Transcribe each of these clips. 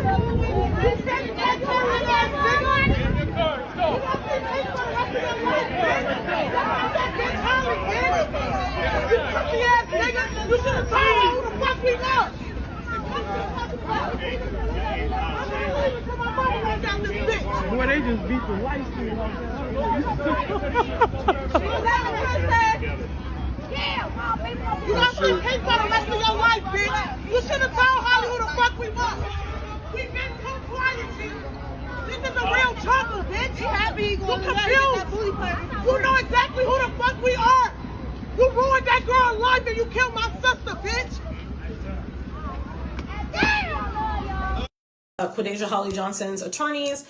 You should have told her who the fuck we are. Boy, they just beat the light skin off You got to be paid for the rest of your life, bitch. You should have told Holly who the fuck we was. We've been too quiet, G. This is a real trouble, bitch. You confused. You know exactly who the fuck we are. You ruined that girl's life and you killed my sister, bitch. Quadaja Holly Johnson's attorneys,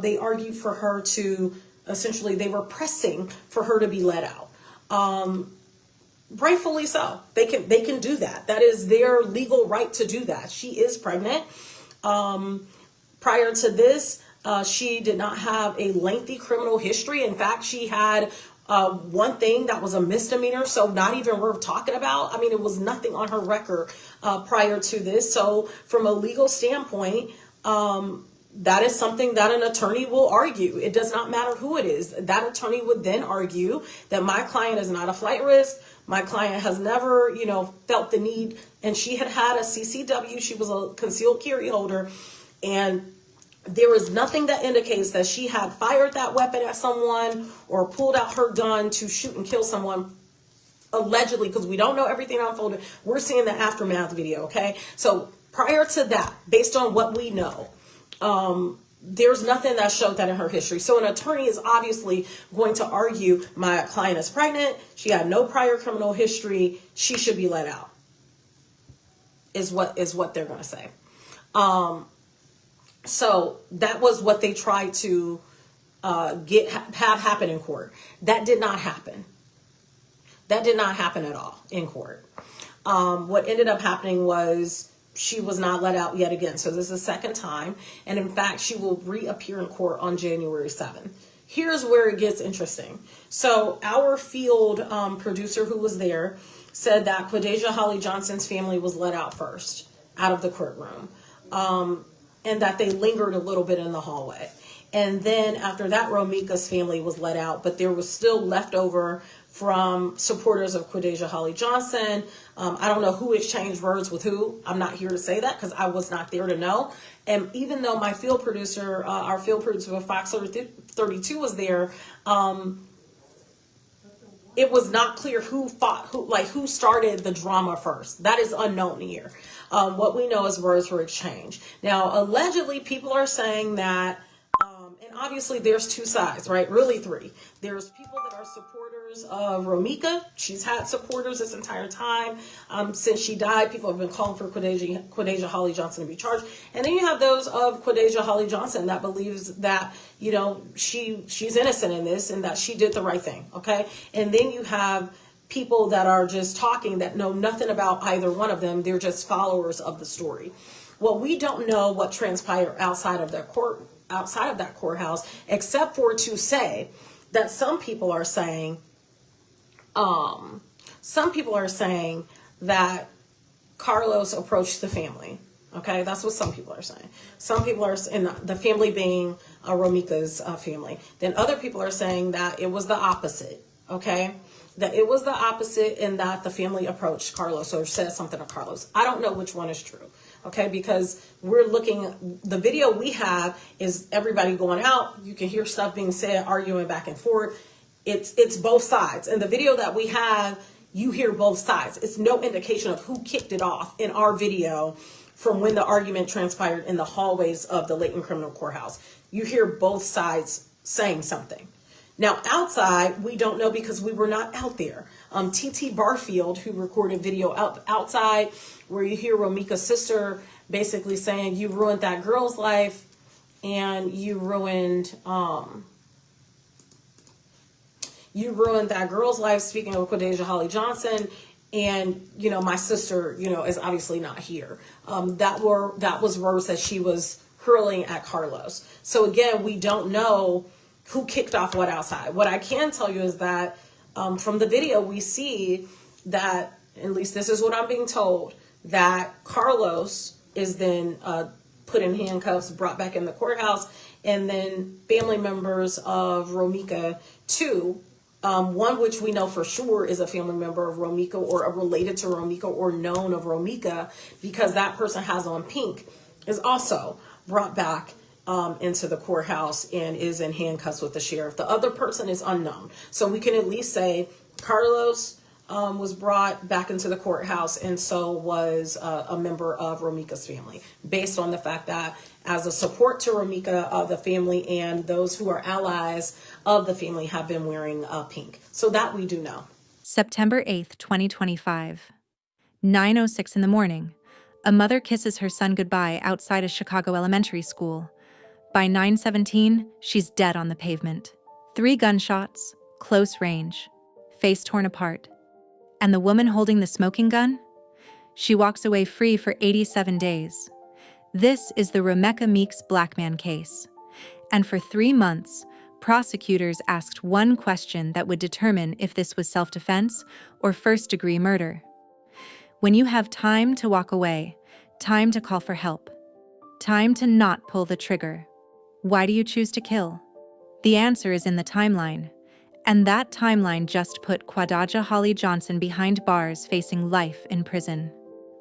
they argued for her to, essentially, they were pressing for her to be let out. Rightfully so. They can do that. That is their legal right to do that. She is pregnant. Prior to this, she did not have a lengthy criminal history. In fact, she had one thing that was a misdemeanor, so not even worth talking about. I mean, it was nothing on her record prior to this. So from a legal standpoint, that is something that an attorney will argue. It does not matter who it is. That attorney would then argue that my client is not a flight risk. My client has never, felt the need, and she had a CCW. She was a concealed carry holder, and there is nothing that indicates that she had fired that weapon at someone or pulled out her gun to shoot and kill someone, allegedly, because we don't know everything unfolded. We're seeing the aftermath video, okay? So prior to that, based on what we know, there's nothing that showed that in her history. So an attorney is obviously going to argue, my client is pregnant, she had no prior criminal history, she should be let out, is what they're going to say. So that was what they tried to have happen in court. That did not happen. That did not happen at all in court. What ended up happening was she was not let out yet again. So this is the second time. And in fact, she will reappear in court on January 7th. Here's where it gets interesting. So our field producer who was there said that Quadaja Holly Johnson's family was let out first out of the courtroom. And that they lingered a little bit in the hallway. And then after that, Romecca's family was let out, but there was still leftover from supporters of Quadaja Holly Johnson. I don't know who exchanged words with who. I'm not here to say that because I was not there to know. And even though my field producer, our field producer of Fox 32 was there, it was not clear who started the drama first. That is unknown here. What we know is words were exchanged. Now, allegedly, people are saying that, and obviously there's two sides, right? Really three. There's people that are supporters of Romecca. She's had supporters this entire time. Since she died, people have been calling for Quadaja Holly Johnson to be charged. And then you have those of Quadaja Holly Johnson that believes that, she's innocent in this and that she did the right thing, okay? And then you have people that are just talking that know nothing about either one of them. They're just followers of the story. Well, we don't know what transpired outside of that courthouse, except for to say that some people are saying that Carlos approached the family. Okay, that's what some people are saying. Some people are, and the family being Romecca's family. Then other people are saying that it was the opposite. Okay, that it was the opposite and that the family approached Carlos or said something to Carlos. I don't know which one is true. Okay, because we're looking, the video we have is everybody going out. You can hear stuff being said, arguing back and forth. It's both sides. And the video that we have, you hear both sides. It's no indication of who kicked it off in our video from when the argument transpired in the hallways of the Layton Criminal Courthouse. You hear both sides saying something. Now, outside, we don't know because we were not out there. T.T. Barfield, who recorded video outside, where you hear Romecca's sister basically saying, you ruined that girl's life, and you ruined that girl's life, speaking of Quadaja Holly Johnson, and, my sister, is obviously not here. That was words that she was hurling at Carlos. So again, we don't know who kicked off what outside. What I can tell you is that from the video, we see that, at least this is what I'm being told, that Carlos is then put in handcuffs, brought back in the courthouse, and then family members of Romecca, too. One which we know for sure is a family member of Romecca or related to Romecca or known of Romecca because that person has on pink, is also brought back into the courthouse and is in handcuffs with the sheriff. The other person is unknown. So we can at least say Carlos was brought back into the courthouse, and so was a member of Romecca's family, based on the fact that as a support to Romecca, the family and those who are allies of the family have been wearing pink. So that we do know. September 8th, 2025. 9:06 in the morning. A mother kisses her son goodbye outside a Chicago elementary school. By 9:17, she's dead on the pavement. 3 gunshots, close range, face torn apart. And the woman holding the smoking gun? She walks away free for 87 days. This is the Romecca Meeks Blackman case. And for 3 months, prosecutors asked one question that would determine if this was self-defense or first-degree murder. When you have time to walk away, time to call for help, time to not pull the trigger, why do you choose to kill? The answer is in the timeline. And that timeline just put Quadaja Johnson behind bars facing life in prison.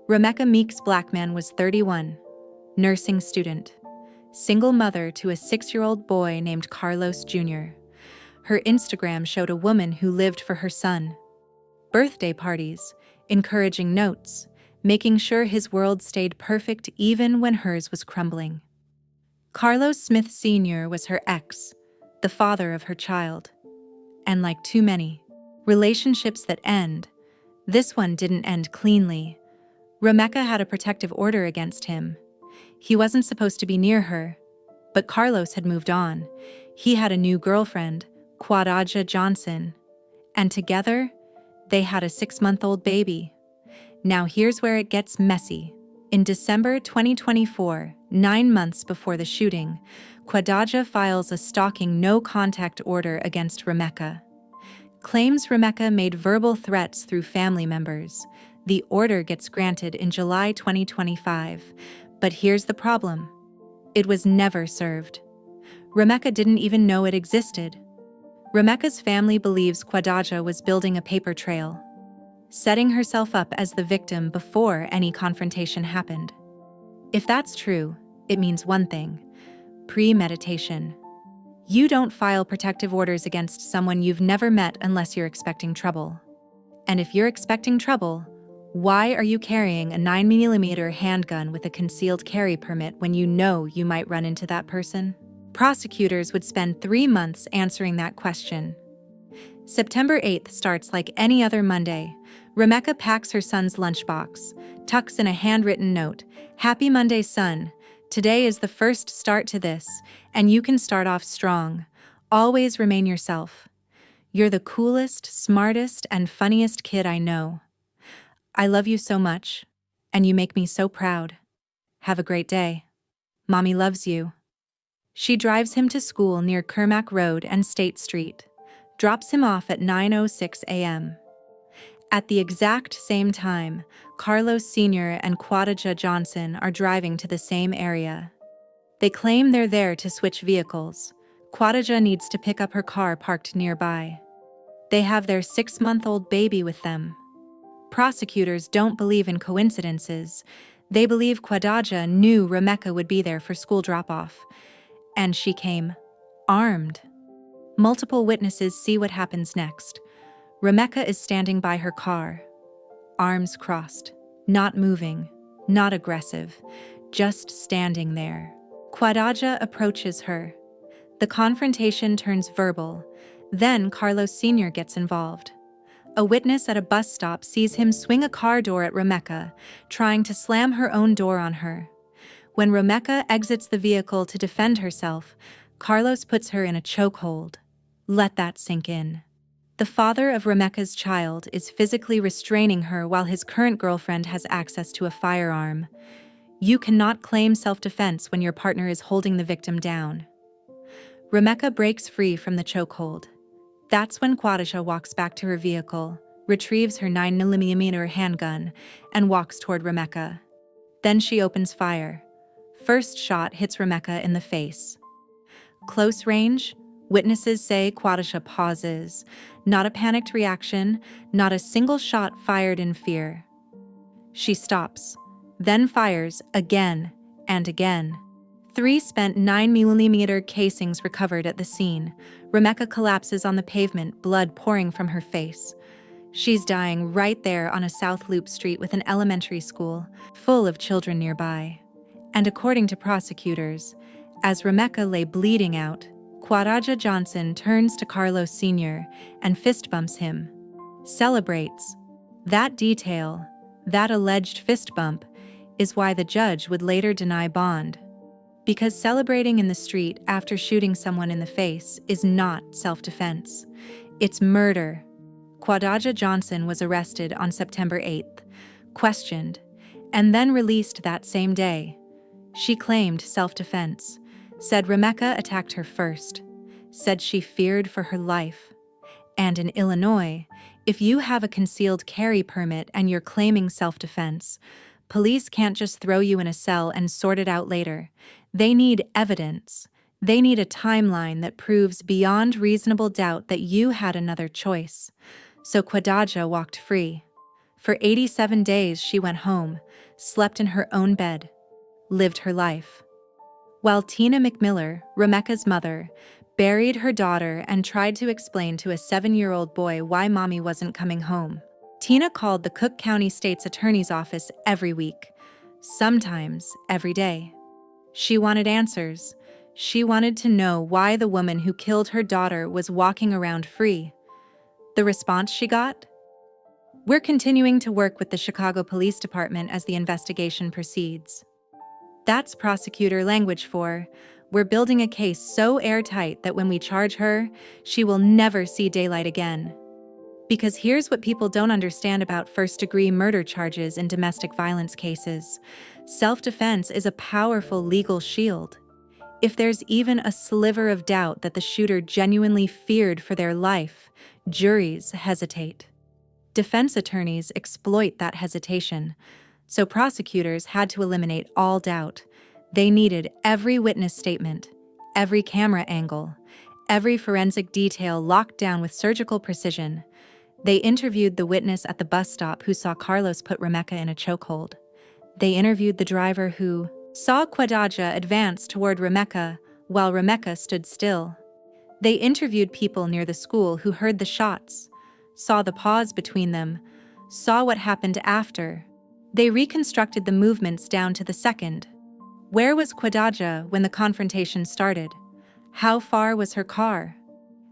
Romecca Meeks Blackman was 31, nursing student, single mother to a 6-year-old boy named Carlos Jr. Her Instagram showed a woman who lived for her son. Birthday parties, encouraging notes, making sure his world stayed perfect even when hers was crumbling. Carlos Smith Sr. was her ex, the father of her child. And like too many relationships that end, this one didn't end cleanly. Romecca had a protective order against him. He wasn't supposed to be near her, but Carlos had moved on. He had a new girlfriend, Quadaja Johnson, and together, they had a 6-month-old baby. Now here's where it gets messy. In December 2024, 9 months before the shooting, Quadaja files a stalking no-contact order against Romecca. Claims Romecca made verbal threats through family members. The order gets granted in July 2025. But here's the problem. It was never served. Romecca didn't even know it existed. Romecca's family believes Quadaja was building a paper trail, setting herself up as the victim before any confrontation happened. If that's true, it means one thing: premeditation. You don't file protective orders against someone you've never met unless you're expecting trouble. And if you're expecting trouble, why are you carrying a 9mm handgun with a concealed carry permit when you know you might run into that person? Prosecutors would spend 3 months answering that question. September 8th starts like any other Monday. Romecca packs her son's lunchbox, tucks in a handwritten note, "Happy Monday, son. Today is the first start to this, and you can start off strong. Always remain yourself. You're the coolest, smartest, and funniest kid I know. I love you so much, and you make me so proud. Have a great day. Mommy loves you." She drives him to school near Kermack Road and State Street, drops him off at 9:06 a.m. At the exact same time, Carlos Sr. and Quadaja Johnson are driving to the same area. They claim they're there to switch vehicles. Quadaja needs to pick up her car parked nearby. They have their 6-month-old baby with them. Prosecutors don't believe in coincidences. They believe Quadaja knew Romecca would be there for school drop-off. And she came armed. Multiple witnesses see what happens next. Romecca is standing by her car, arms crossed, not moving, not aggressive, just standing there. Quadaja approaches her. The confrontation turns verbal. Then Carlos Sr. gets involved. A witness at a bus stop sees him swing a car door at Romecca, trying to slam her own door on her. When Romecca exits the vehicle to defend herself, Carlos puts her in a chokehold. Let that sink in. The father of Romecca's child is physically restraining her while his current girlfriend has access to a firearm. You cannot claim self-defense when your partner is holding the victim down. Romecca breaks free from the chokehold. That's when Quadaja walks back to her vehicle, retrieves her 9mm handgun, and walks toward Romecca. Then she opens fire. First shot hits Romecca in the face. Close range, witnesses say Quadaja pauses. Not a panicked reaction, not a single shot fired in fear. She stops, then fires again and again. 3 spent 9mm casings recovered at the scene. Romecca collapses on the pavement, blood pouring from her face. She's dying right there on a South Loop street with an elementary school, full of children nearby. And according to prosecutors, as Romecca lay bleeding out, Quadaja Johnson turns to Carlos Sr. and fist bumps him. Celebrates. That detail, that alleged fist bump, is why the judge would later deny bond. Because celebrating in the street after shooting someone in the face is not self-defense. It's murder. Quadaja Johnson was arrested on September 8th, questioned, and then released that same day. She claimed self-defense, said Romecca attacked her first, said she feared for her life. And in Illinois, if you have a concealed carry permit and you're claiming self-defense, police can't just throw you in a cell and sort it out later. They need evidence. They need a timeline that proves beyond reasonable doubt that you had another choice. So Quadaja walked free. For 87 days she went home, slept in her own bed, lived her life. While Tina McMiller, Romecca's mother, buried her daughter and tried to explain to a 7-year-old boy why mommy wasn't coming home. Tina called the Cook County State's Attorney's Office every week, sometimes every day. She wanted answers. She wanted to know why the woman who killed her daughter was walking around free. The response she got? We're continuing to work with the Chicago Police Department as the investigation proceeds. That's prosecutor language for, we're building a case so airtight that when we charge her, she will never see daylight again. Because here's what people don't understand about first-degree murder charges in domestic violence cases. Self-defense is a powerful legal shield. If there's even a sliver of doubt that the shooter genuinely feared for their life, juries hesitate. Defense attorneys exploit that hesitation, so prosecutors had to eliminate all doubt. They needed every witness statement, every camera angle, every forensic detail locked down with surgical precision. They interviewed the witness at the bus stop who saw Carlos put Romecca in a chokehold. They interviewed the driver who saw Quadaja advance toward Romecca while Romecca stood still. They interviewed people near the school who heard the shots, saw the pause between them, saw what happened after. They reconstructed the movements down to the second. Where was Quadaja when the confrontation started? How far was her car?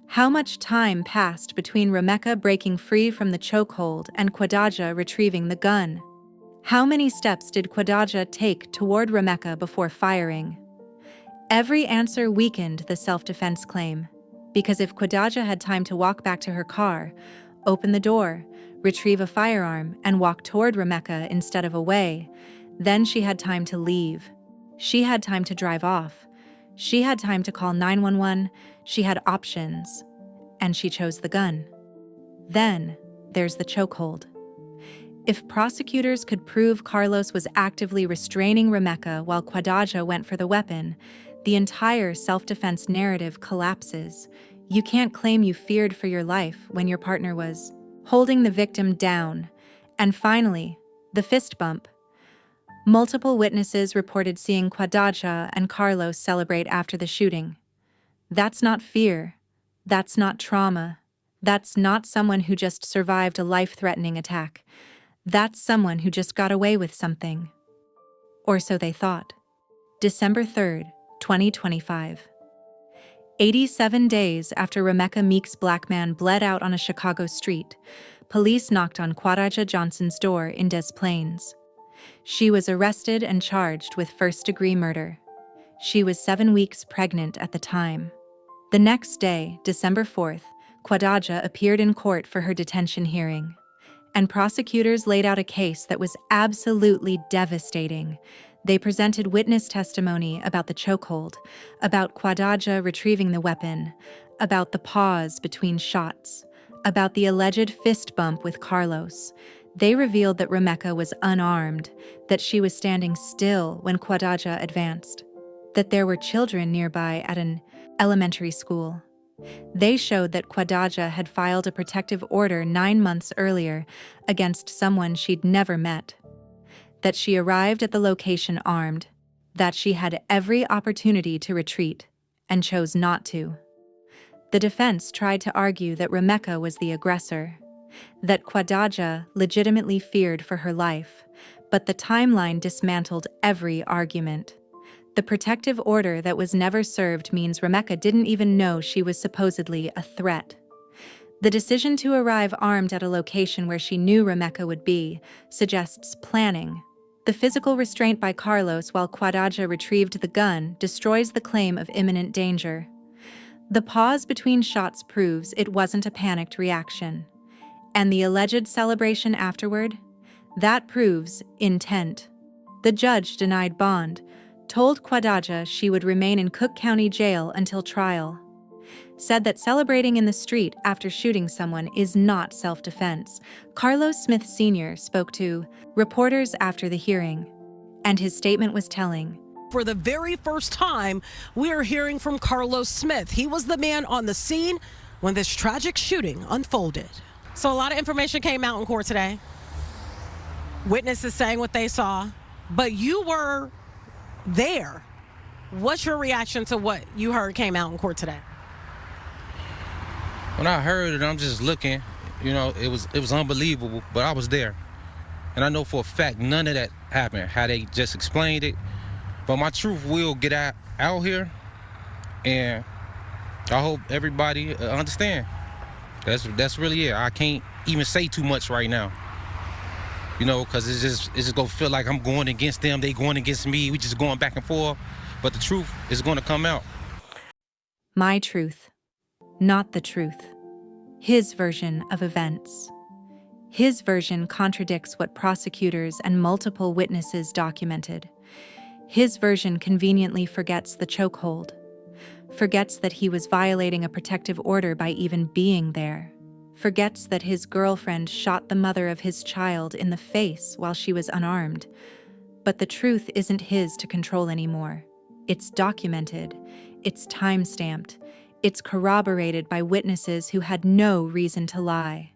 How much time passed between Romecca breaking free from the chokehold and Quadaja retrieving the gun? How many steps did Quadaja take toward Romecca before firing? Every answer weakened the self-defense claim, because if Quadaja had time to walk back to her car, open the door, retrieve a firearm, and walk toward Romecca instead of away, then she had time to leave. She had time to drive off. She had time to call 911. She had options, and she chose the gun. Then there's the chokehold. If prosecutors could prove Carlos was actively restraining Romecca while Quadaja went for the weapon, the entire self-defense narrative collapses. You can't claim you feared for your life when your partner was holding the victim down. And finally, the fist bump. Multiple witnesses reported seeing Quadaja and Carlos celebrate after the shooting. That's not fear. That's not trauma. That's not someone who just survived a life-threatening attack. That's someone who just got away with something. Or so they thought. December 3rd, 2025. 87 days after Romecca Meeks Blackman bled out on a Chicago street, police knocked on Quadaja Johnson's door in Des Plaines. She was arrested and charged with first-degree murder. She was 7 weeks pregnant at the time. The next day, December 4th, Quadaja appeared in court for her detention hearing. And prosecutors laid out a case that was absolutely devastating. They presented witness testimony about the chokehold, about Quadaja retrieving the weapon, about the pause between shots, about the alleged fist bump with Carlos. They revealed that Romecca was unarmed, that she was standing still when Quadaja advanced, that there were children nearby at an elementary school. They showed that Quadaja had filed a protective order 9 months earlier against someone she'd never met, that she arrived at the location armed, that she had every opportunity to retreat and chose not to. The defense tried to argue that Romecca was the aggressor, that Quadaja legitimately feared for her life, but the timeline dismantled every argument. The protective order that was never served means Romecca didn't even know she was supposedly a threat. The decision to arrive armed at a location where she knew Romecca would be suggests planning. The physical restraint by Carlos while Quadaja retrieved the gun destroys the claim of imminent danger. The pause between shots proves it wasn't a panicked reaction. And the alleged celebration afterward? That proves intent. The judge denied bond, told Quadaja she would remain in Cook County Jail until trial, said that celebrating in the street after shooting someone is not self-defense. Carlos Smith Sr. spoke to reporters after the hearing, and his statement was telling. For the very first time, we are hearing from Carlos Smith. He was the man on the scene when this tragic shooting unfolded. So a lot of information came out in court today. Witnesses saying what they saw, but you were there. What's your reaction to what you heard came out in court today? When I heard it, I'm just looking, it was unbelievable, but I was there. And I know for a fact none of that happened, how they just explained it. But my truth will get out here, and I hope everybody understand. That's really it. I can't even say too much right now, because it's just gonna feel like I'm going against them, they going against me, we just going back and forth. But the truth is gonna come out. My truth, not the truth. His version of events. His version contradicts what prosecutors and multiple witnesses documented. His version conveniently forgets the chokehold, forgets that he was violating a protective order by even being there, forgets that his girlfriend shot the mother of his child in the face while she was unarmed. But the truth isn't his to control anymore. It's documented, it's time-stamped, it's corroborated by witnesses who had no reason to lie.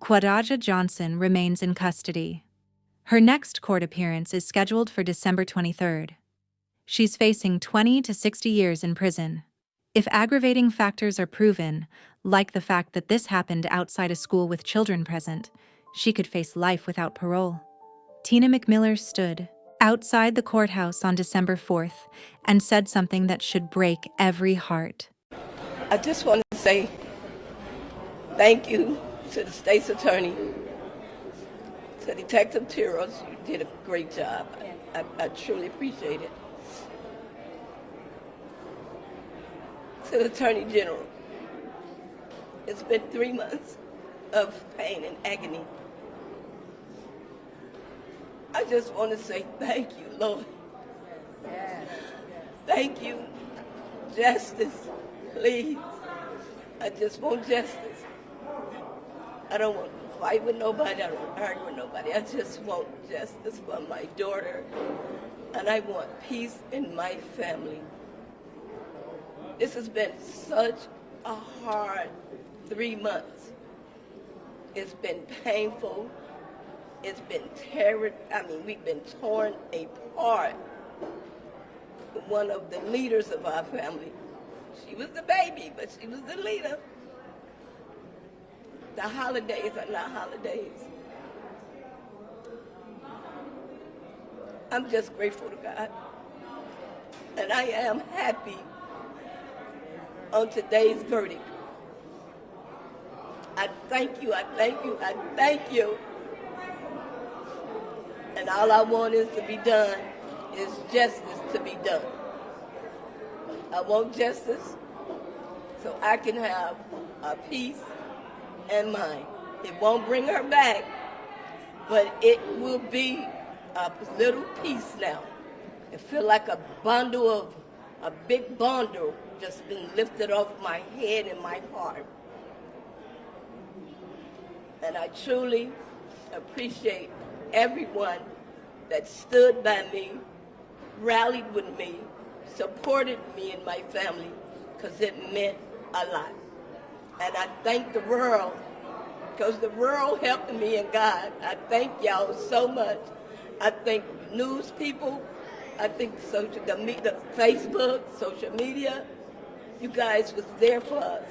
Quadaja Johnson remains in custody. Her next court appearance is scheduled for December 23rd. She's facing 20 to 60 years in prison. If aggravating factors are proven, like the fact that this happened outside a school with children present, she could face life without parole. Tina McMiller stood outside the courthouse on December 4th and said something that should break every heart. I just want to say thank you to the state's attorney, to Detective Tiros. You did a great job. I truly appreciate it. To the Attorney General. It's been 3 months of pain and agony. I just want to say thank you, Lord. Thank you. Justice, please. I just want justice. I don't want to fight with nobody. I don't want to argue with nobody. I just want justice for my daughter. And I want peace in my family. This has been such a hard 3 months. It's been painful. It's been we've been torn apart. One of the leaders of our family, she was the baby, but she was the leader. The holidays are not holidays. I'm just grateful to God. And I am happy on today's verdict. I thank you, I thank you, I thank you. And all I want is to be done, is justice to be done. I want justice so I can have a peace and mind. It won't bring her back, but it will be a little peace now. It feel like a big bundle just been lifted off my head and my heart. And I truly appreciate everyone that stood by me, rallied with me, supported me and my family, because it meant a lot. And I thank the world, because the world helped me and God. I thank y'all so much. I thank news people. I think the Facebook, social media. You guys was there for us.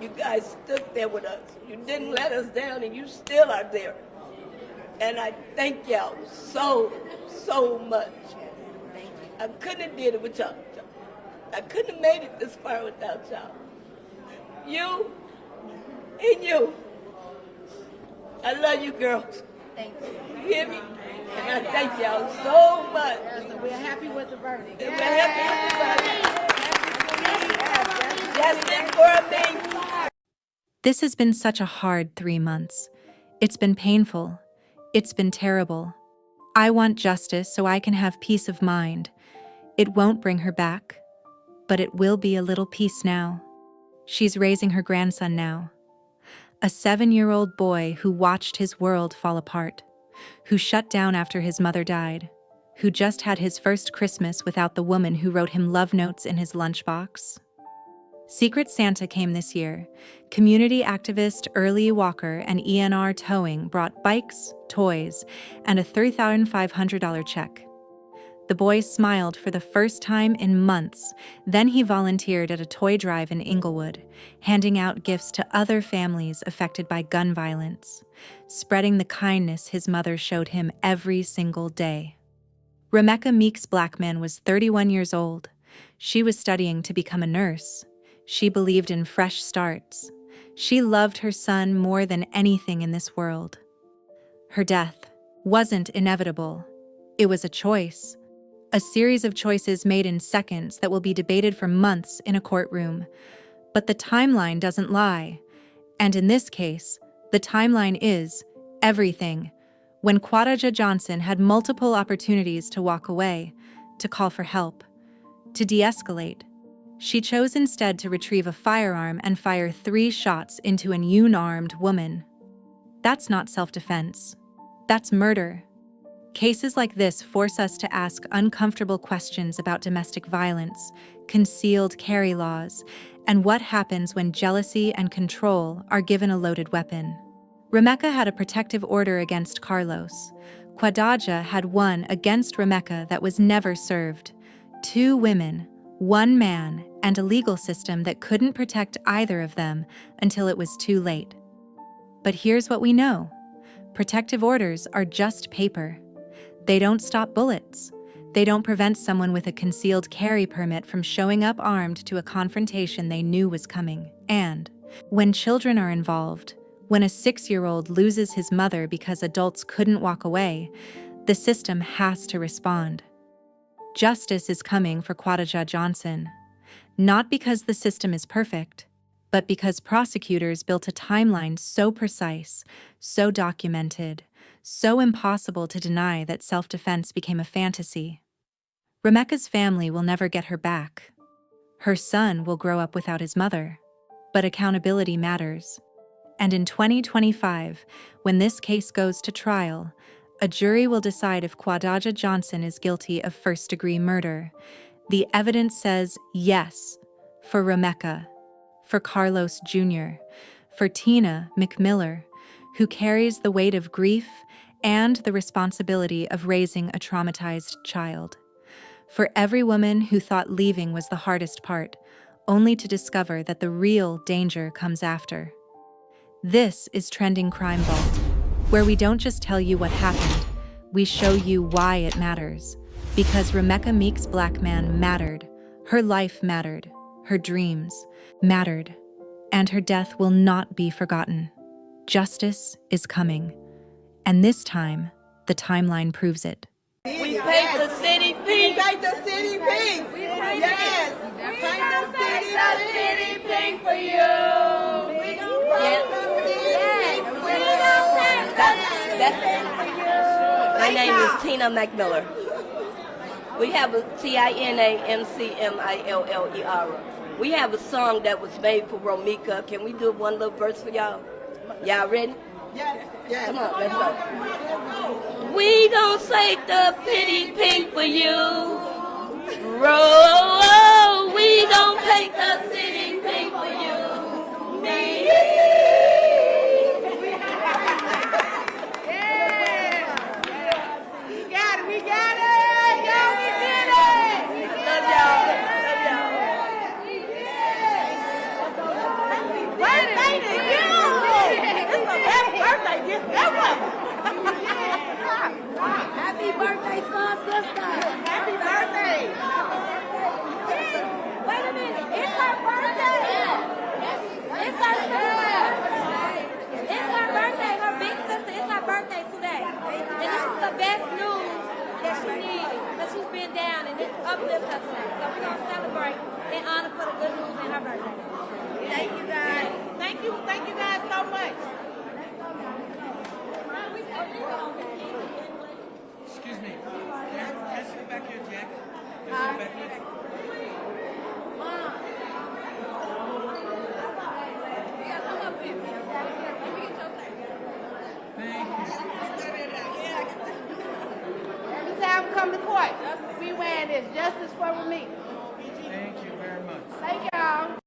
You guys stood there with us. You didn't let us down, and you still are there. And I thank y'all so, so much. I couldn't have did it with y'all. I couldn't have made it this far without y'all. You and you. I love you girls. Thank you. You hear me? And I thank y'all so much. So we're happy with the verdict. And we're happy with the verdict. Justice for me. This has been such a hard 3 months. It's been painful. It's been terrible. I want justice so I can have peace of mind. It won't bring her back, but it will be a little peace now. She's raising her grandson now. A 7-year-old boy who watched his world fall apart, who shut down after his mother died, who just had his first Christmas without the woman who wrote him love notes in his lunchbox. Secret Santa came this year. Community activist Early Walker and ENR Towing brought bikes, toys, and a $3,500 check. The boy smiled for the first time in months. Then he volunteered at a toy drive in Inglewood, handing out gifts to other families affected by gun violence, spreading the kindness his mother showed him every single day. Romecca Meeks Blackman was 31 years old. She was studying to become a nurse. She believed in fresh starts. She loved her son more than anything in this world. Her death wasn't inevitable. It was a choice. A series of choices made in seconds that will be debated for months in a courtroom. But the timeline doesn't lie. And in this case, the timeline is everything. When Quadaja Johnson had multiple opportunities to walk away, to call for help, to de-escalate, she chose instead to retrieve a firearm and fire 3 shots into an unarmed woman. That's not self-defense. That's murder. Cases like this force us to ask uncomfortable questions about domestic violence, concealed carry laws, and what happens when jealousy and control are given a loaded weapon. Romecca had a protective order against Carlos. Quadaja had one against Romecca that was never served. 2 women, 1 man, and a legal system that couldn't protect either of them until it was too late. But here's what we know. Protective orders are just paper. They don't stop bullets. They don't prevent someone with a concealed carry permit from showing up armed to a confrontation they knew was coming. And when children are involved, when a 6-year-old loses his mother because adults couldn't walk away, the system has to respond. Justice is coming for Quadaja Johnson, not because the system is perfect, but because prosecutors built a timeline so precise, so documented, so impossible to deny that self-defense became a fantasy. Romecca's family will never get her back. Her son will grow up without his mother. But accountability matters. And in 2025, when this case goes to trial, a jury will decide if Quadaja Johnson is guilty of first-degree murder. The evidence says yes for Romecca, for Carlos Jr., for Tina McMiller, who carries the weight of grief and the responsibility of raising a traumatized child. For every woman who thought leaving was the hardest part, only to discover that the real danger comes after. This is Trending Crime Vault, where we don't just tell you what happened, we show you why it matters. Because Romecca Meeks Blackman mattered, her life mattered, her dreams mattered, and her death will not be forgotten. Justice is coming. And this time, the timeline proves it. We paint the city pink. Paint the city pink. Yes. Paint the city pink for you. We gonna paint the city pink for you. My name is Tina McMiller. We have a TINAMCMILLER. We have a song that was made for Romecca. Can we do one little verse for y'all? Y'all ready? Yes. Come on, let's go. We gon' take the pity pink for you. Roll, we gon' take the city pink for you. Me. We got it! Yo, we did it! Love y'all. Love y'all. Birthday to you! It's the best birthday gift ever. Happy birthday, small sister! Happy birthday! Wait a minute, it's her birthday! It's her sister! It's her birthday, her big sister. It's her birthday today. And this is the best news that she needed, because she's been down and it uplifts her today. So we're going to celebrate in honor for the good news in her birthday. Thank you guys. Thank you guys so much. Excuse me. Can I sit back here, Jack? Can I sit back here? Every time we come to court, we wearing this, justice for me. Thank you very much. Thank y'all.